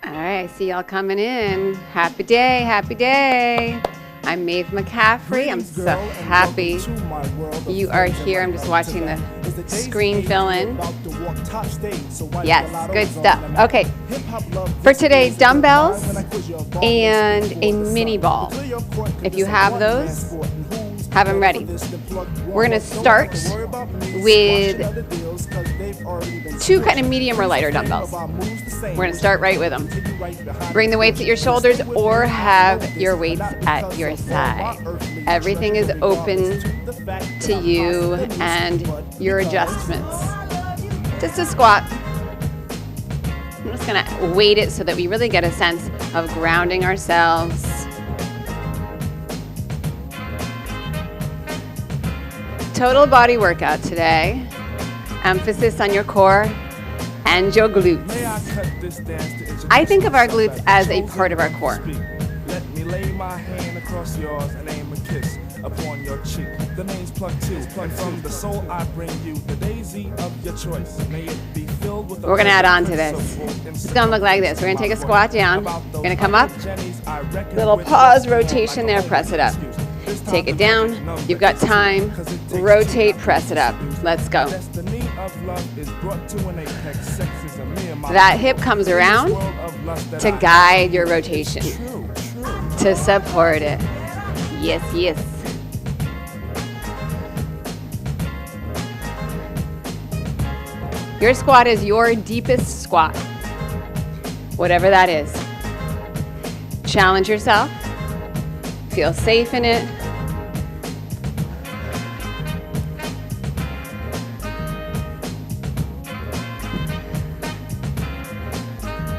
All right, I see y'all coming in. Happy day, happy day. I'm Maeve McCaffrey. I'm so happy you are here. I'm just watching the screen fill in. Yes, good stuff. Okay, for today, dumbbells and a mini ball. If you have those, have them ready. We're gonna start with two kind of medium or lighter dumbbells. We're gonna start right with them. Bring the weights at your shoulders or have your weights at your side. Everything is open to you and your adjustments. Just a squat. I'm just gonna weight it so that we really get a sense of grounding ourselves. Total body workout today. Emphasis on your core and your glutes. I think of our glutes as a part of our core. Let me lay my hand across yours and aim a kiss upon your cheek. The name's plucked too. And from the soul I bring you the daisy of your choice. May it be filled with. We're gonna add on to this. It's gonna look like this. We're gonna take a squat down. We're gonna come up. Little pause, rotation there, press it up. Take it down. You've got time. Rotate, press it up. Let's go. That hip comes around to guide your rotation, to support it. Yes, yes. Your squat is your deepest squat, whatever that is. Challenge yourself. Feel safe in it.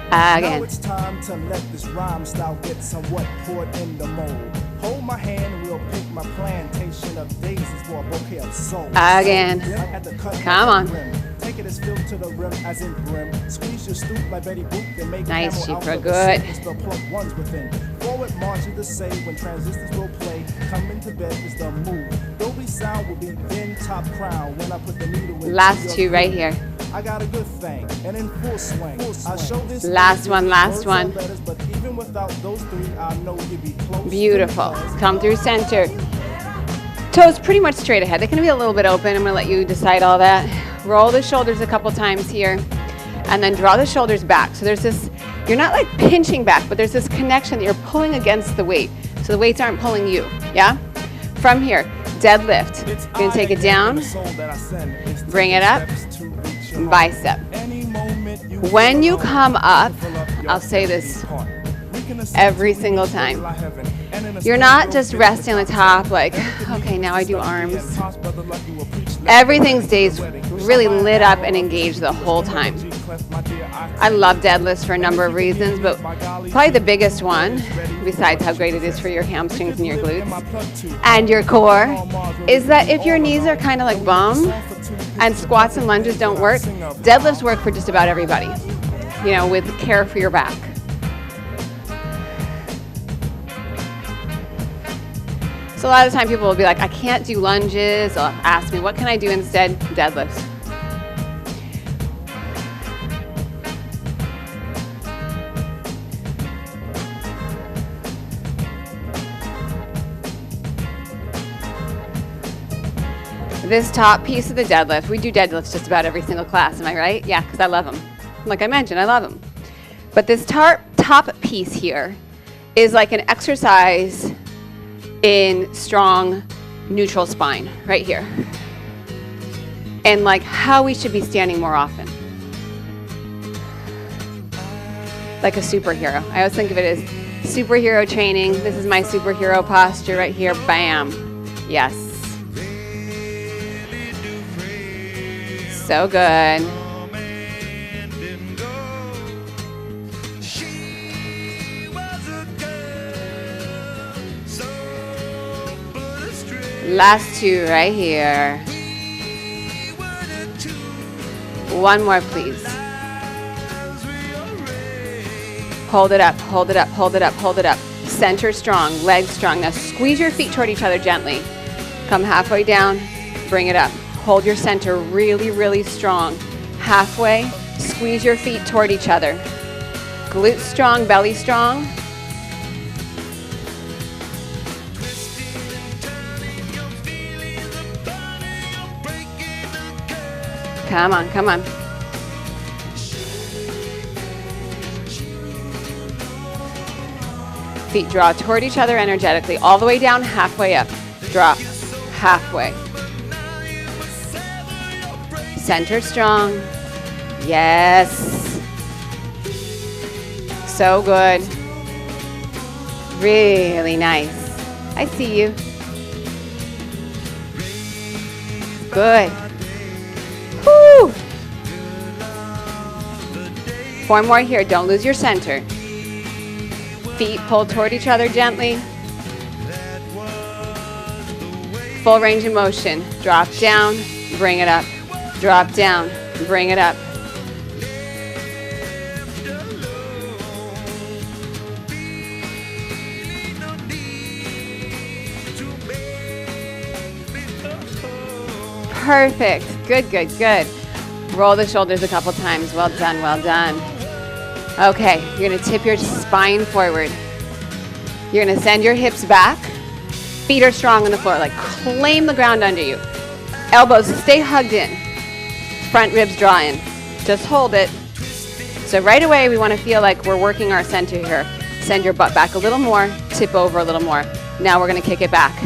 Again. Now it's time to let this rhyme style get somewhat poured in the mold. Hold my hand and we'll pick my plantation of daisies for a bouquet of soul. Again. Come on. Take it as filled to the rim as in brim. Squeeze your stoop like Betty Boop and make nice, Shipra, good. The plump ones within. Forward march is the say when transistors will play. Coming to bed is the move. Dolby sound will be then top crown when I put the needle in. Last two right here. I got a good thing and in full swing. I show this last one. Letters, but even without those three, I know you'd be close. Beautiful. Come through center. Toes pretty much straight ahead. They're going to be a little bit open. I'm going to let you decide all that. Roll the shoulders a couple times here and then draw the shoulders back. So there's this, you're not like pinching back, but there's this connection that you're pulling against the weight. So the weights aren't pulling you. Yeah? From here, deadlift. You're going to take it down, bring it up, bicep. When you come up, I'll say this every single time. You're not just resting on the top like, okay, now I do arms. Everything stays really lit up and engaged the whole time. I love deadlifts for a number of reasons, but probably the biggest one, besides how great it is for your hamstrings and your glutes and your core, is that if your knees are kind of like bum and squats and lunges don't work, deadlifts work for just about everybody, you know, with care for your back. So a lot of the time people will be like, I can't do lunges. They'll ask me, what can I do instead? Deadlifts. This top piece of the deadlift, we do deadlifts just about every single class, am I right? Yeah, because I love them. Like I mentioned, I love them. But this top piece here is like an exercise in strong neutral spine, right here. And like how we should be standing more often. Like a superhero. I always think of it as superhero training. This is my superhero posture right here, bam. Yes. So good. Last two right here. One more, please. Hold it up, hold it up, hold it up, hold it up. Center strong, legs strong. Now squeeze your feet toward each other gently. Come halfway down, bring it up. Hold your center really, really strong. Halfway, squeeze your feet toward each other. Glutes strong, belly strong. Come on, come on. Feet draw toward each other energetically, all the way down, halfway up. Drop, halfway. Center strong. Yes. So good. Really nice. I see you. Good. Woo. 4 more here. Don't lose your center. Feet pull toward each other gently. Full range of motion. Drop down, bring it up. Drop down, bring it up. Perfect. Good, good, good. Roll the shoulders a couple times. Well done, well done. Okay, you're gonna tip your spine forward. You're gonna send your hips back. Feet are strong on the floor, like claim the ground under you. Elbows stay hugged in. Front ribs draw in. Just hold it. So right away, we wanna feel like we're working our center here. Send your butt back a little more, tip over a little more. Now we're gonna kick it back.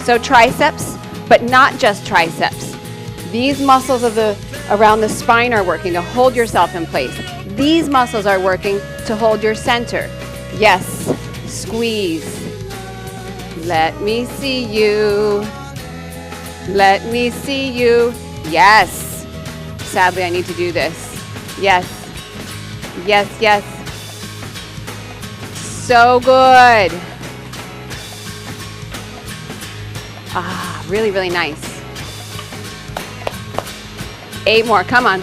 So triceps, but not just triceps. These muscles of around the spine are working to hold yourself in place. These muscles are working to hold your center. Yes, squeeze. Let me see you. Let me see you. Yes. Sadly, I need to do this. Yes. Yes, yes. So good. Ah, really, really nice. 8 more, come on.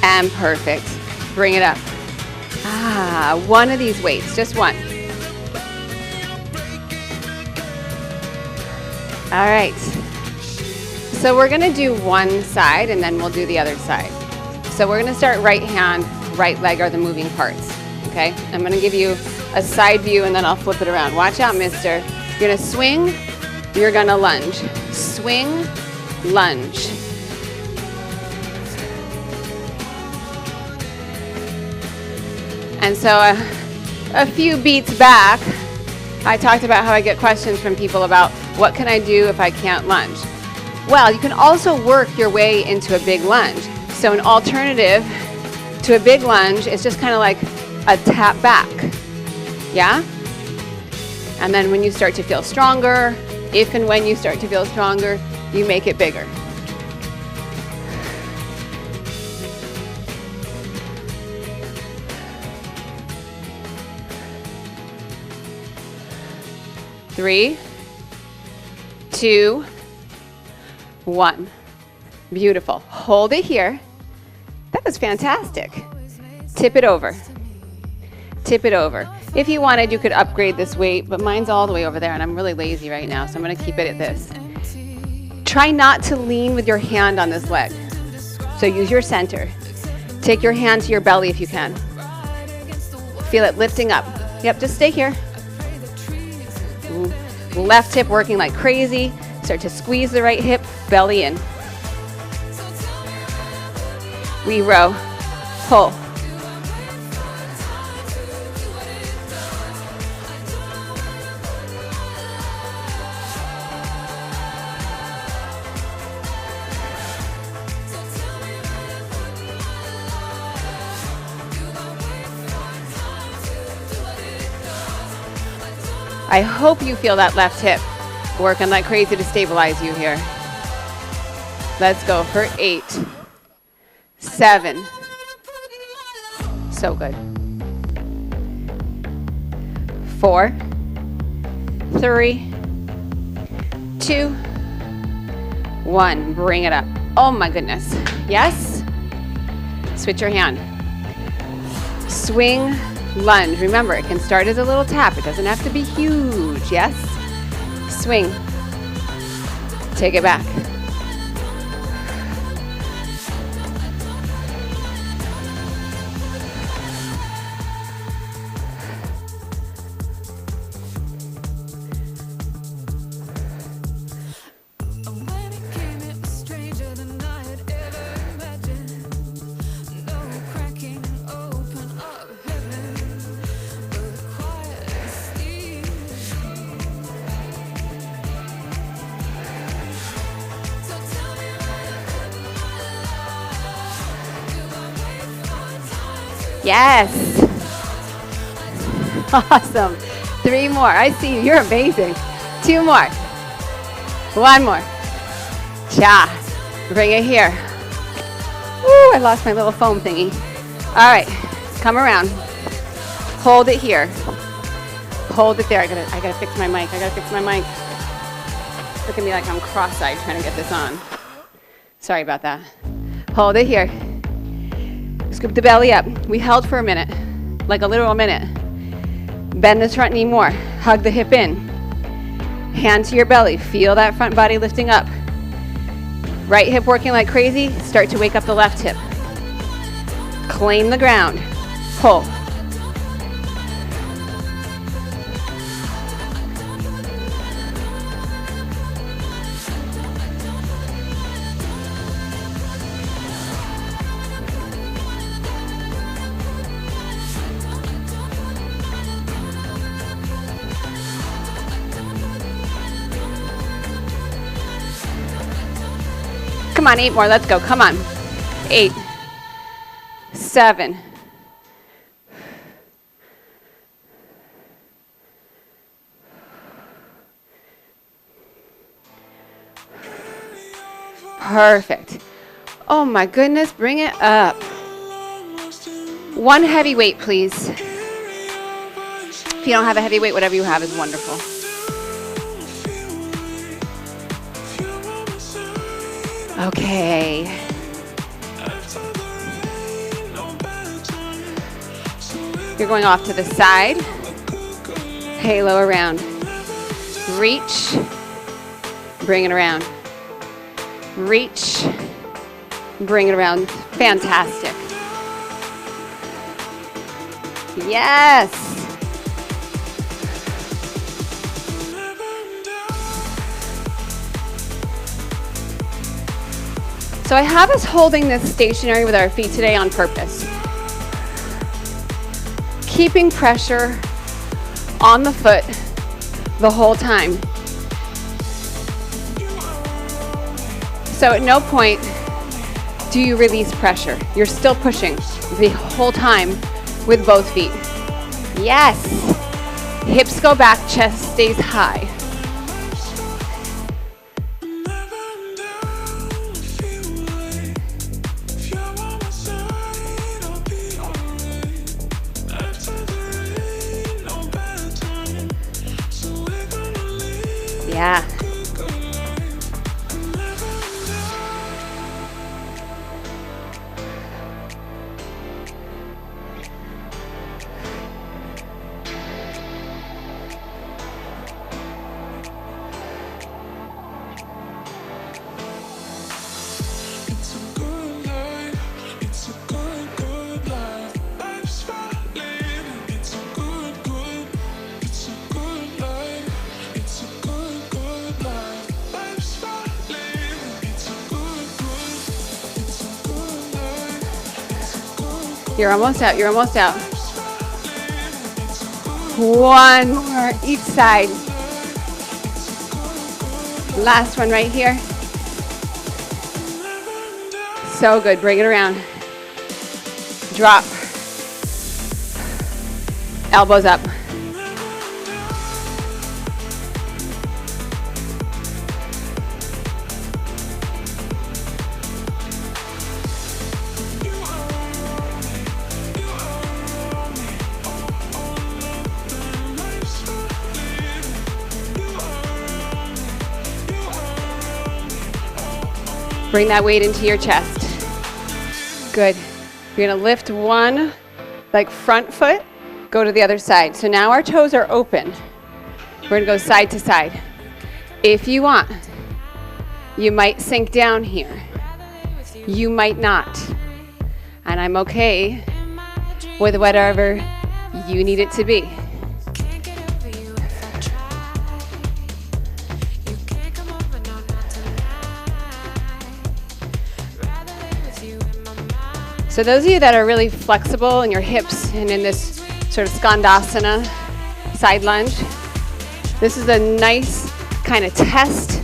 And perfect. Bring it up. Ah, one of these weights, just one. All right. So we're gonna do one side and then we'll do the other side. So we're gonna start right hand, right leg are the moving parts, okay? I'm gonna give you a side view and then I'll flip it around. Watch out, mister. You're gonna swing, you're gonna lunge. Swing, lunge. And so a few beats back, I talked about how I get questions from people about what can I do if I can't lunge? Well, you can also work your way into a big lunge. So an alternative to a big lunge is just kind of like a tap back, yeah? And then when you start to feel stronger, if and when you start to feel stronger, you make it bigger. Three, 2, 1. Beautiful. Hold it here. That was fantastic. Tip it over. Tip it over. If you wanted, you could upgrade this weight, but mine's all the way over there and I'm really lazy right now, so I'm gonna keep it at this. Try not to lean with your hand on this leg. So use your center. Take your hand to your belly if you can. Feel it lifting up. Yep, just stay here. Left hip working like crazy. Start to squeeze the right hip, belly in. We row, pull. I hope you feel that left hip working like crazy to stabilize you here. Let's go for 8, 7. So good. 4, 3, 2, 1. Bring it up. Oh my goodness. Yes? Switch your hand. Swing, lunge. Remember, it can start as a little tap. It doesn't have to be huge, yes? Swing. Take it back. Yes. Awesome. 3 more. I see you. You're amazing. 2 more. 1 more. Cha. Bring it here. Woo, I lost my little foam thingy. All right. Come around. Hold it here. Hold it there. I gotta fix my mic. Look at me like I'm cross-eyed trying to get this on. Sorry about that. Hold it here. Scoop the belly up. We held for a minute, like a literal minute. Bend this front knee more. Hug the hip in. Hand to your belly. Feel that front body lifting up. Right hip working like crazy. Start to wake up the left hip. Claim the ground. Pull. Come on, 8 more. Let's go. Come on. 8, 7. Perfect. Oh my goodness, bring it up. 1 heavy weight, please. If you don't have a heavy weight, whatever you have is wonderful. Okay. You're going off to the side. Halo around. Reach. Bring it around. Reach. Bring it around. Fantastic. Yes. So I have us holding this stationary with our feet today on purpose. Keeping pressure on the foot the whole time. So at no point do you release pressure. You're still pushing the whole time with both feet. Yes. Hips go back, chest stays high. Yeah. You're almost out, you're almost out. 1 more each side. Last one right here. So good, bring it around. Drop. Elbows up. Bring that weight into your chest. Good. You're gonna lift one, like front foot, go to the other side. So now our toes are open. We're gonna go side to side. If you want, you might sink down here. You might not. And I'm okay with whatever you need it to be. So those of you that are really flexible in your hips and in this sort of skandasana side lunge, this is a nice kind of test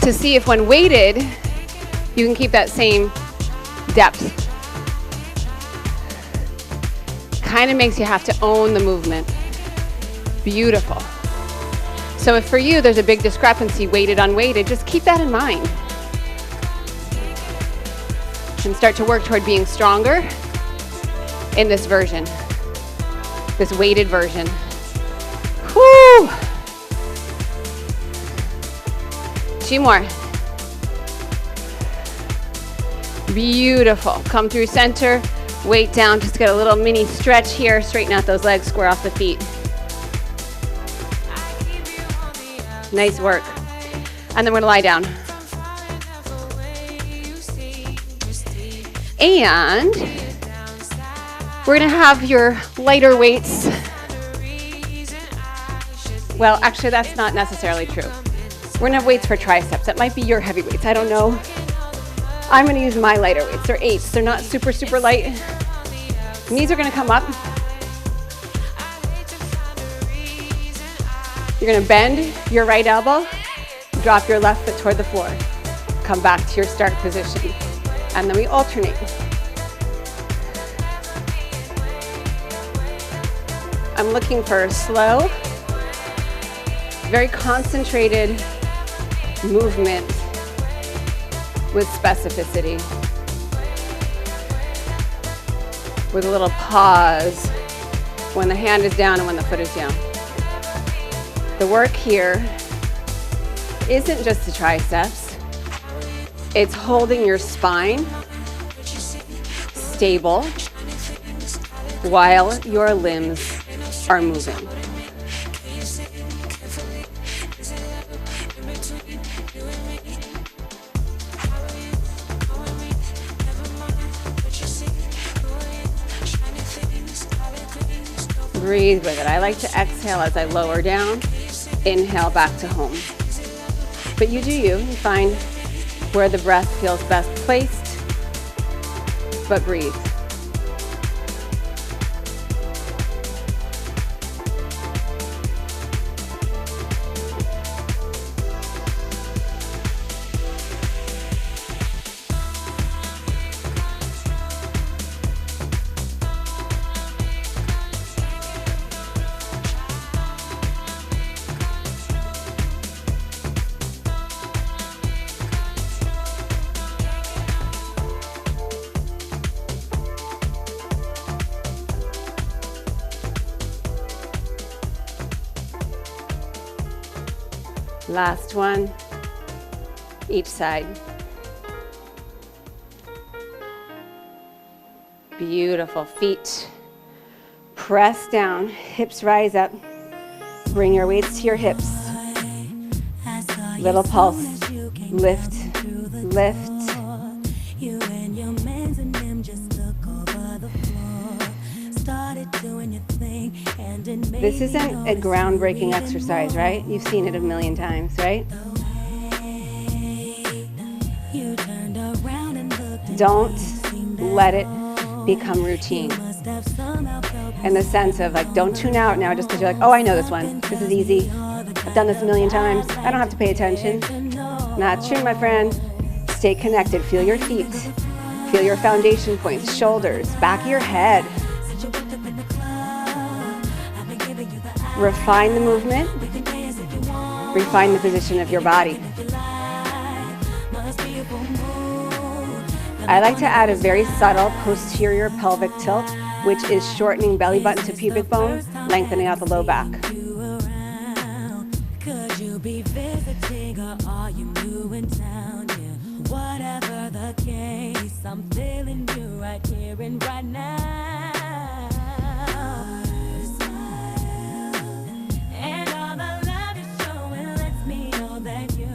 to see if when weighted, you can keep that same depth. Kind of makes you have to own the movement. Beautiful. So if for you there's a big discrepancy, weighted, unweighted, just keep that in mind. And start to work toward being stronger in this version, this weighted version. Whoo! 2 more. Beautiful. Come through center, weight down, just get a little mini stretch here, straighten out those legs, square off the feet. Nice work. And then we're gonna lie down. And we're gonna have your lighter weights. Well, actually that's not necessarily true. We're gonna have weights for triceps. That might be your heavy weights, I don't know. I'm gonna use my lighter weights. They're 8s, they're not super, super light. Knees are gonna come up. You're gonna bend your right elbow, drop your left foot toward the floor. Come back to your start position. And then we alternate. I'm looking for a slow, very concentrated movement with specificity. With a little pause when the hand is down and when the foot is down. The work here isn't just the triceps. It's holding your spine stable while your limbs are moving. Breathe with it. I like to exhale as I lower down, inhale back to home. But you do you, you find where the breath feels best placed, but breathe. Last one, each side. Beautiful. Feet press down, hips rise up. Bring your weights to your hips. Little pulse. Lift, lift. This isn't a groundbreaking exercise, right? You've seen it a million times, right? Don't let it become routine. In the sense of like, don't tune out now just because you're like, oh, I know this one. This is easy. I've done this a million times. I don't have to pay attention. Not true, my friend. Stay connected. Feel your feet. Feel your foundation points, shoulders, back of your head. Refine the movement. Refine the position of your body. I like to add a very subtle posterior pelvic tilt, which is shortening belly button to pubic bone, lengthening out the low back. right here and right now. And all the love you're showing lets me know that you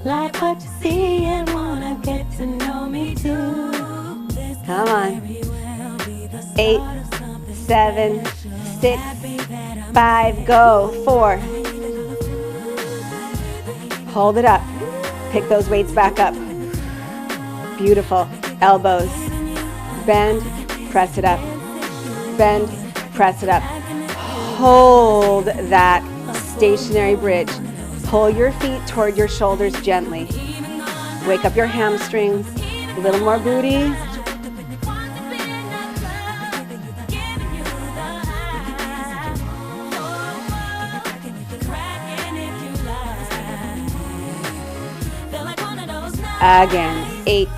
like what you see and wanna get to know me too. This Come on. very well be the start 8, of something 7, special. 6, Happy that I'm 5, go. 4. Hold it up. Pick those weights back up. Beautiful. Elbows. Bend, press it up. Bend, press it up. Hold that stationary bridge. Pull your feet toward your shoulders gently. Wake up your hamstrings. A little more booty. Again. 8.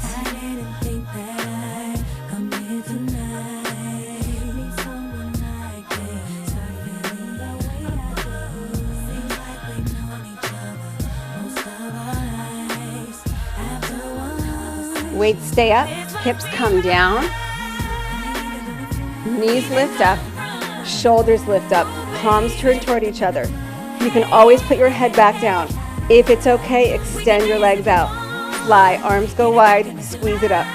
Weights stay up, hips come down, knees lift up, shoulders lift up, palms turn toward each other. You can always put your head back down. If it's okay, extend your legs out. Fly, arms go wide, squeeze it up.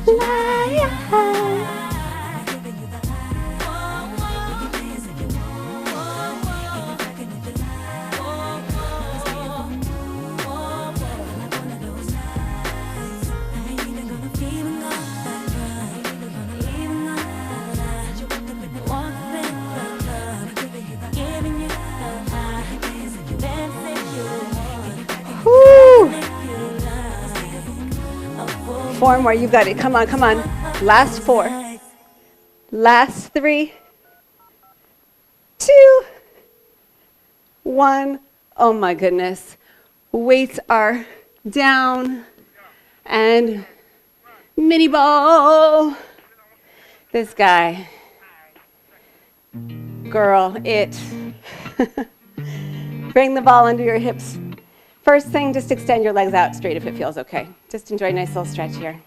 Fly high. Woo. 4 more, you got it. Come on, come on. Last 4. Last 3. 2. 1. Oh my goodness. Weights are down. And mini ball. This guy. Girl, it. Bring the ball under your hips. First thing, just extend your legs out straight if it feels okay. Just enjoy a nice little stretch here.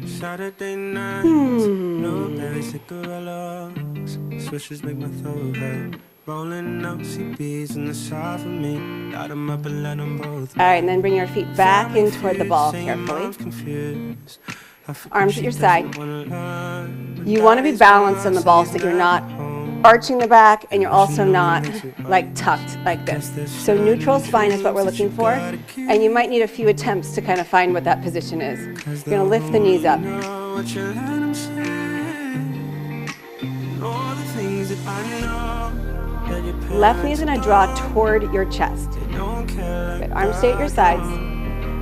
Saturday night, blueberry cigarillos, swishers make my throat hurt. Rolling up CBs in the side for me, light 'em up and let 'em both. All right, and then bring your feet back in toward the ball carefully. Arms at your side. You want to be balanced on the ball so that you're not arching the back and you're also not like tucked like this. So neutral spine is what we're looking for, and you might need a few attempts to kind of find what that position is. You're going to lift the knees up. Left knee is going to draw toward your chest. Good. Arms stay at your sides.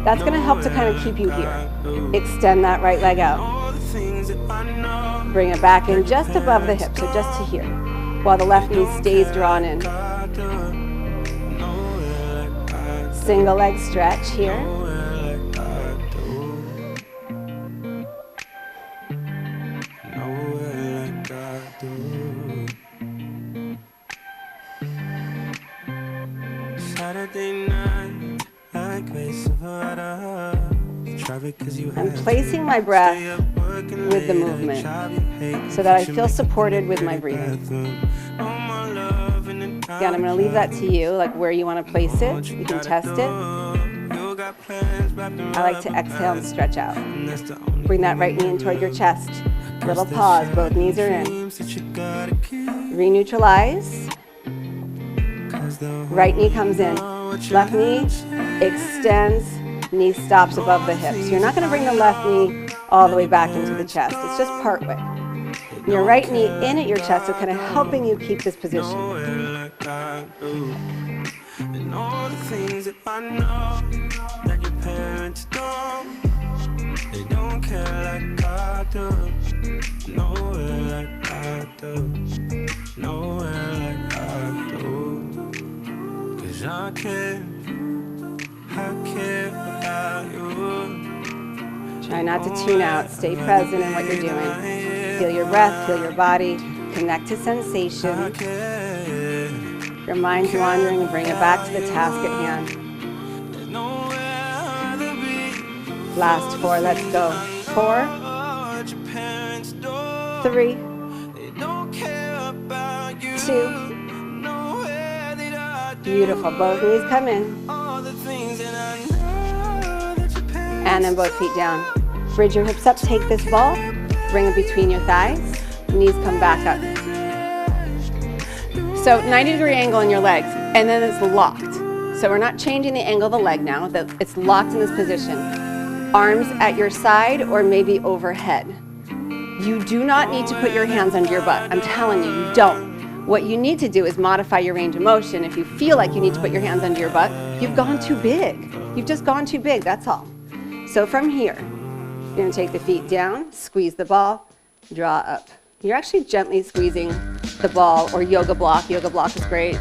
That's going to help to kind of keep you here. Extend that right leg out. Bring it back in just above the hip, so just to here, while the left knee stays drawn in. Single leg stretch here. I'm placing my breath with the movement so that I feel supported with my breathing. Again, I'm going to leave that to you, like where you want to place it. You can test it. I like to exhale and stretch out. Bring that right knee in toward your chest. Little pause, both knees are in. Re-neutralize. Right knee comes in. Left knee extends. Knee stops above the hips. You're not going to bring the left knee all the way back into the chest. It's just part way. Your right knee in at your chest is kind of helping you keep this position. And all the things that I know that your parents don't, they don't care like I do. Nowhere like I do. Nowhere like I do. 'Cause I care about you. Try not to tune out. Stay present in what you're doing. Feel your breath, feel your body. Connect to sensation. I can't. Your mind's wandering and bring it back to the task at hand. There's nowhere I'd rather be. Last 4, let's go. 4, What your parents do. 3, They don't care about you. 2, Nowhere that I do. beautiful. Both knees come in. All the things that I know that your parents And then both feet down. Bridge your hips up, take this ball, bring it between your thighs, knees come back up. So 90-degree angle in your legs, and then it's locked. So we're not changing the angle of the leg now, it's locked in this position. Arms at your side or maybe overhead. You do not need to put your hands under your butt. I'm telling you, you don't. What you need to do is modify your range of motion. If you feel like you need to put your hands under your butt, you've gone too big. You've just gone too big, that's all. So from here, you're going to take the feet down, squeeze the ball, draw up. You're actually gently squeezing the ball or yoga block. Yoga block is great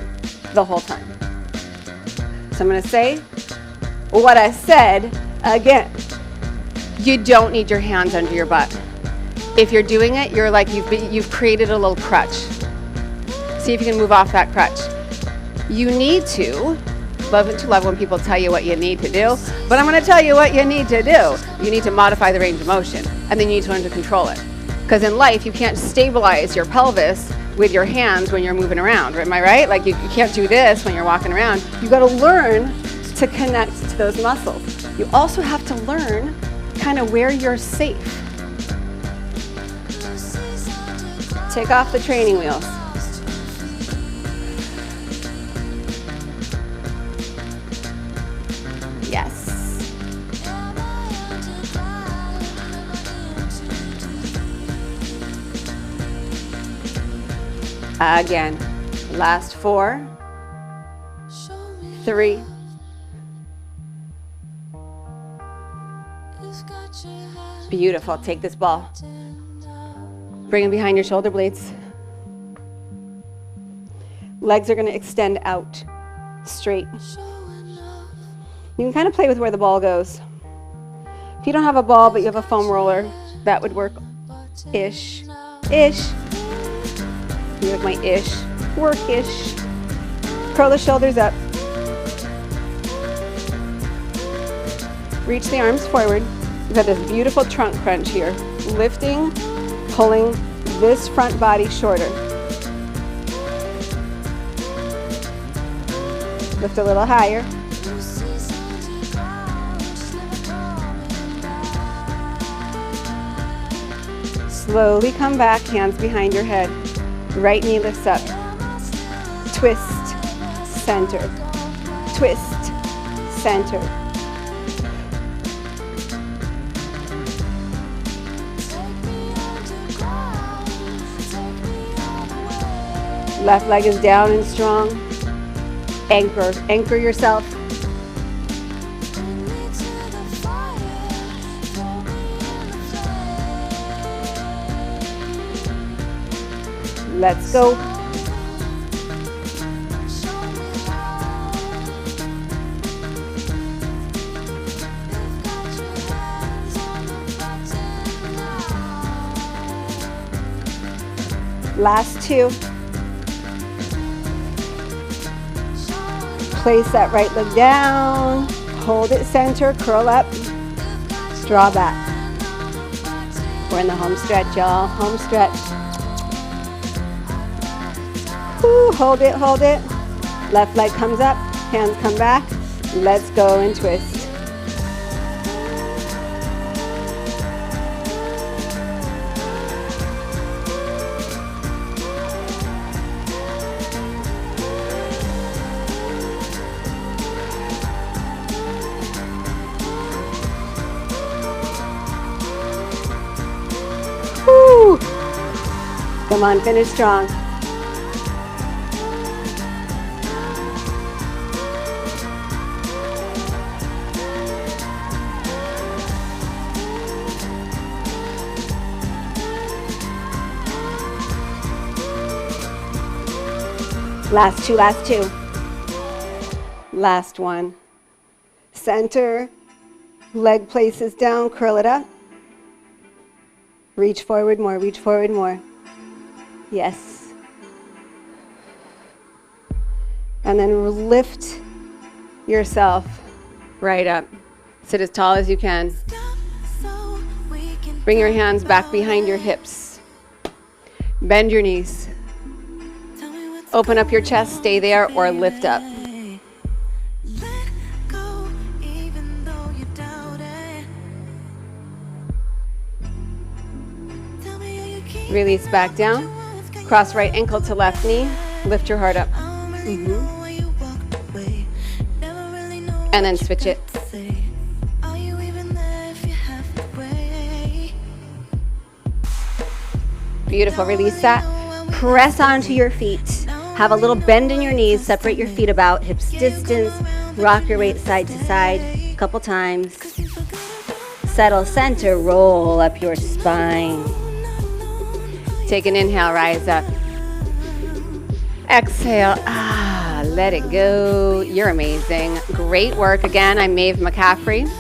the whole time. So I'm going to say what I said again. You don't need your hands under your butt. If you're doing it, you're like you've created a little crutch. See if you can move off that crutch. You need to. Love it to love when people tell you what you need to do, but I'm going to tell you what you need to do. You need to modify the range of motion, and then you need to learn to control it. Because in life, you can't stabilize your pelvis with your hands when you're moving around, am I right? Like you can't do this when you're walking around. You got to learn to connect to those muscles. You also have to learn kind of where you're safe. Take off the training wheels. Yes. Again. Last 4, 3, 2. Beautiful. Take this ball. Bring it behind your shoulder blades. Legs are going to extend out straight. You can kind of play with where the ball goes. If you don't have a ball but you have a foam roller, that would work. Ish. Ish. You like my ish. Work-ish. Curl the shoulders up. Reach the arms forward. You've got this beautiful trunk crunch here. Lifting, pulling this front body shorter. Lift a little higher. Slowly come back, hands behind your head. Right knee lifts up. Twist, center. Twist, center. Left leg is down and strong. Anchor, anchor yourself. Let's go. Last 2. Place that right leg down. Hold it center, curl up, draw back. We're in the home stretch, y'all. Home stretch. Woo, hold it, hold it. Left leg comes up, hands come back. Let's go and twist. Woo. Come on, finish strong. Last 2, last 2. Last 1. Center, leg places down, curl it up. Reach forward more, reach forward more. Yes. And then lift yourself right up. Sit as tall as you can. Bring your hands back behind your hips. Bend your knees. Open up your chest, stay there, or lift up. Release back down. Cross right ankle to left knee. Lift your heart up. And then switch it. Beautiful. Release that. Press onto your feet. Have a little bend in your knees. Separate your feet about hips distance. Rock your weight side to side a couple times. Settle center. Roll up your spine. Take an inhale. Rise up. Exhale. Let it go. You're amazing. Great work. Again, I'm Maeve McCaffrey.